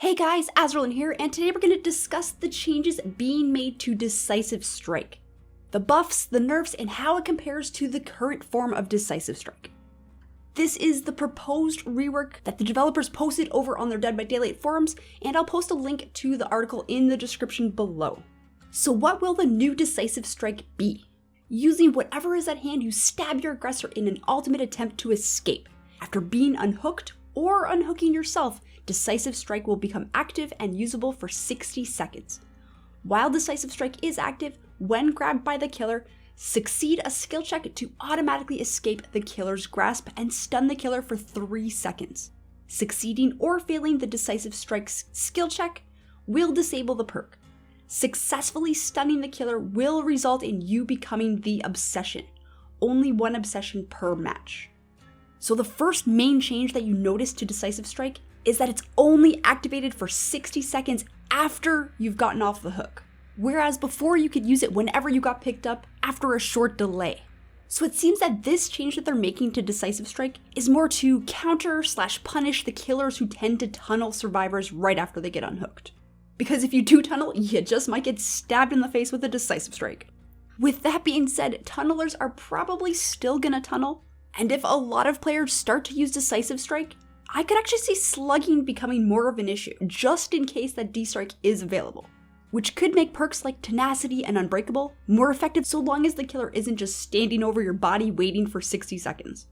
Hey guys, Azralynn here, and today we're going to discuss the changes being made to Decisive Strike. The buffs, the nerfs, and how it compares to the current form of Decisive Strike. This is the proposed rework that the developers posted over on their Dead by Daylight forums, and I'll post a link to the article in the description below. So what will the new Decisive Strike be? Using whatever is at hand, you stab your aggressor in an ultimate attempt to escape. After being unhooked or unhooking yourself, Decisive Strike will become active and usable for 60 seconds. While Decisive Strike is active, when grabbed by the killer, succeed a skill check to automatically escape the killer's grasp and stun the killer for 3 seconds. Succeeding or failing the Decisive Strike's skill check will disable the perk. Successfully stunning the killer will result in you becoming the obsession. Only one obsession per match. So the first main change that you notice to Decisive Strike is that it's only activated for 60 seconds after you've gotten off the hook. Whereas before you could use it whenever you got picked up after a short delay. So it seems that this change that they're making to Decisive Strike is more to counter/punish the killers who tend to tunnel survivors right after they get unhooked. Because if you do tunnel, you just might get stabbed in the face with a Decisive Strike. With that being said, tunnelers are probably still gonna tunnel, and if a lot of players start to use Decisive Strike, I could actually see slugging becoming more of an issue, just in case that D-Strike is available, which could make perks like Tenacity and Unbreakable more effective so long as the killer isn't just standing over your body waiting for 60 seconds.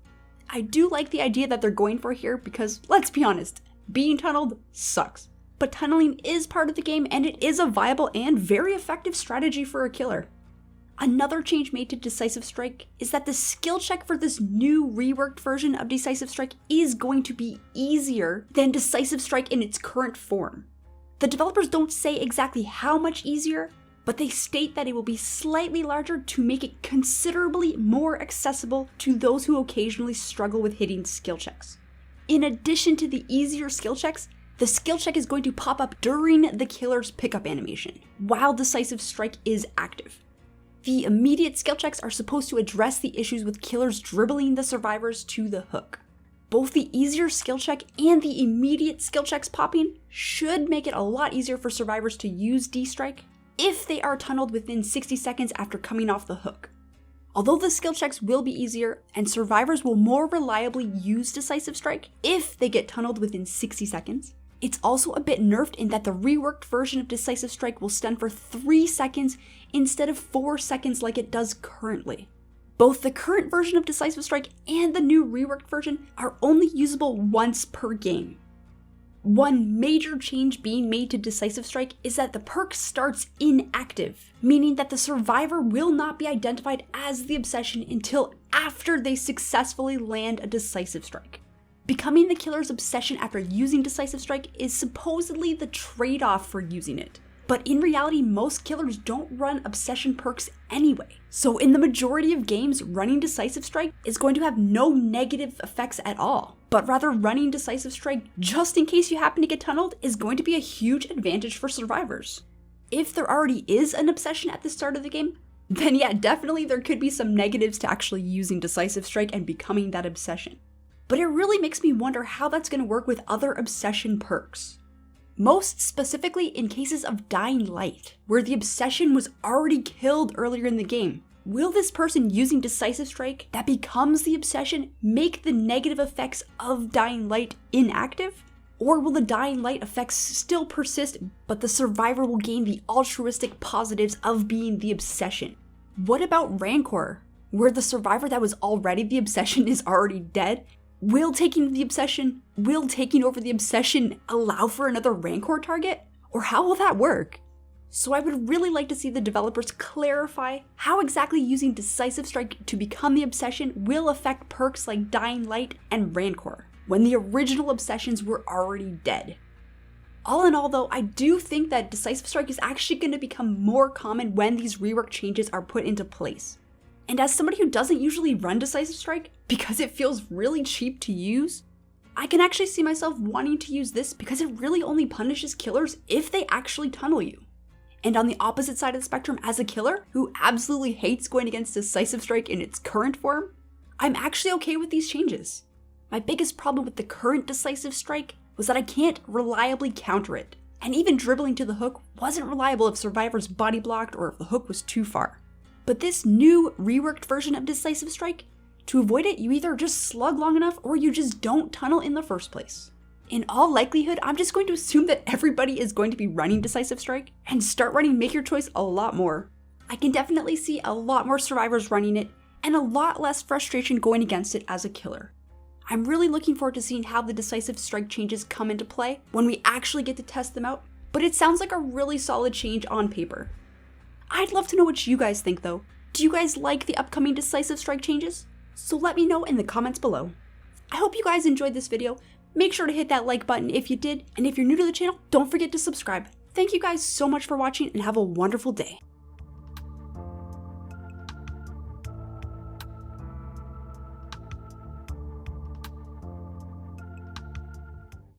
I do like the idea that they're going for here because, let's be honest, being tunneled sucks. But tunneling is part of the game and it is a viable and very effective strategy for a killer. Another change made to Decisive Strike is that the skill check for this new reworked version of Decisive Strike is going to be easier than Decisive Strike in its current form. The developers don't say exactly how much easier, but they state that it will be slightly larger to make it considerably more accessible to those who occasionally struggle with hitting skill checks. In addition to the easier skill checks, the skill check is going to pop up during the killer's pickup animation, while Decisive Strike is active. The immediate skill checks are supposed to address the issues with killers dribbling the survivors to the hook. Both the easier skill check and the immediate skill checks popping should make it a lot easier for survivors to use D-Strike if they are tunneled within 60 seconds after coming off the hook. Although the skill checks will be easier and survivors will more reliably use Decisive Strike if they get tunneled within 60 seconds, it's also a bit nerfed in that the reworked version of Decisive Strike will stun for 3 seconds instead of 4 seconds like it does currently. Both the current version of Decisive Strike and the new reworked version are only usable once per game. One major change being made to Decisive Strike is that the perk starts inactive, meaning that the survivor will not be identified as the obsession until after they successfully land a Decisive Strike. Becoming the killer's obsession after using Decisive Strike is supposedly the trade-off for using it. But in reality, most killers don't run obsession perks anyway. So in the majority of games, running Decisive Strike is going to have no negative effects at all. But rather, running Decisive Strike just in case you happen to get tunneled is going to be a huge advantage for survivors. If there already is an obsession at the start of the game, then yeah, definitely there could be some negatives to actually using Decisive Strike and becoming that obsession. But it really makes me wonder how that's going to work with other obsession perks. Most specifically in cases of Dying Light, where the obsession was already killed earlier in the game. Will this person using Decisive Strike that becomes the obsession make the negative effects of Dying Light inactive? Or will the Dying Light effects still persist, but the survivor will gain the altruistic positives of being the obsession? What about Rancor, where the survivor that was already the obsession is already dead? Will taking over the obsession allow for another Rancor target? Or how will that work? So I would really like to see the developers clarify how exactly using Decisive Strike to become the obsession will affect perks like Dying Light and Rancor, when the original obsessions were already dead. All in all though, I do think that Decisive Strike is actually going to become more common when these rework changes are put into place. And as somebody who doesn't usually run Decisive Strike, because it feels really cheap to use, I can actually see myself wanting to use this because it really only punishes killers if they actually tunnel you. And on the opposite side of the spectrum, as a killer who absolutely hates going against Decisive Strike in its current form, I'm actually okay with these changes. My biggest problem with the current Decisive Strike was that I can't reliably counter it. And even dribbling to the hook wasn't reliable if survivors body blocked or if the hook was too far. But this new, reworked version of Decisive Strike, to avoid it, you either just slug long enough or you just don't tunnel in the first place. In all likelihood, I'm just going to assume that everybody is going to be running Decisive Strike and start running Make Your Choice a lot more. I can definitely see a lot more survivors running it and a lot less frustration going against it as a killer. I'm really looking forward to seeing how the Decisive Strike changes come into play when we actually get to test them out, but it sounds like a really solid change on paper. I'd love to know what you guys think though. Do you guys like the upcoming Decisive Strike changes? So let me know in the comments below. I hope you guys enjoyed this video. Make sure to hit that like button if you did, and if you're new to the channel, don't forget to subscribe. Thank you guys so much for watching and have a wonderful day.